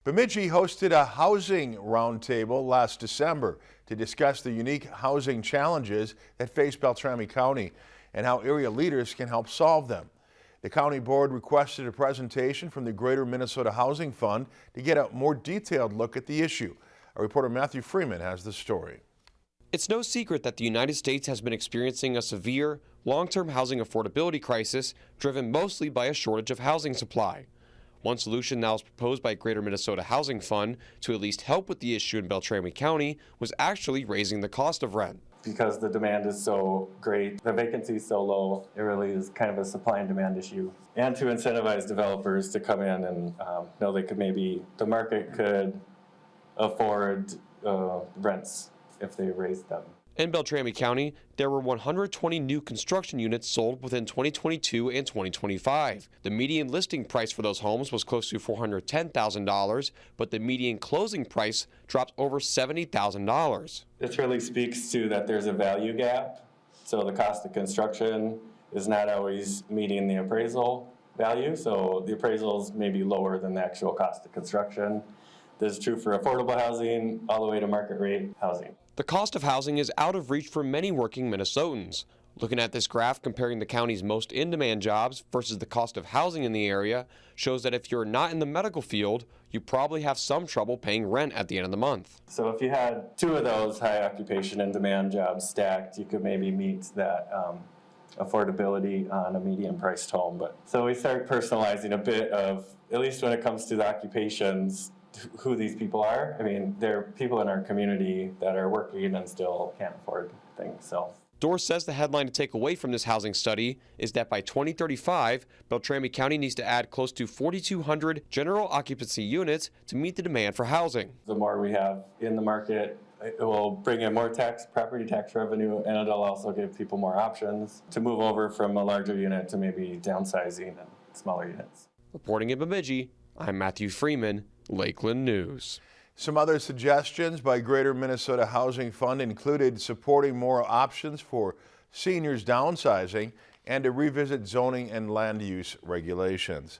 Bemidji hosted a housing roundtable last December to discuss the unique housing challenges that face Beltrami County and how area leaders can help solve them. The county board requested a presentation from the Greater Minnesota Housing Fund to get a more detailed look at the issue. Our reporter Matthew Freeman has the story. It's no secret that the United States has been experiencing a severe, long-term housing affordability crisis driven mostly by a shortage of housing supply. One solution now is proposed by Greater Minnesota Housing Fund to at least help with the issue in Beltrami County was actually raising the cost of rent. Because the demand is so great, the vacancy is so low, it really is kind of a supply and demand issue. And to incentivize developers to come in and know they could the market could afford rents if they raised them. In Beltrami County, there were 120 new construction units sold within 2022 and 2025. The median listing price for those homes was close to $410,000, but the median closing price dropped over $70,000. This really speaks to that there's a value gap. So the cost of construction is not always meeting the appraisal value. So the appraisals may be lower than the actual cost of construction. This is true for affordable housing all the way to market rate housing. The cost of housing is out of reach for many working Minnesotans. Looking at this graph comparing the county's most in-demand jobs versus the cost of housing in the area shows that if you're not in the medical field, you probably have some trouble paying rent at the end of the month. So if you had two of those high occupation and demand jobs stacked, you could maybe meet that affordability on a medium priced home. But so we start personalizing a bit of, at least when it comes to the occupations, who these people are. I mean, they're people in our community that are working and still can't afford things. So Dorr says the headline to take away from this housing study is that by 2035, Beltrami County needs to add close to 4,200 general occupancy units to meet the demand for housing. The more we have in the market, it will bring in more property tax revenue, and it'll also give people more options to move over from a larger unit to maybe downsizing and smaller units. Reporting in Bemidji, I'm Matthew Freeman, Lakeland News. Some other suggestions by Greater Minnesota Housing Fund included supporting more options for seniors downsizing and to revisit zoning and land use regulations.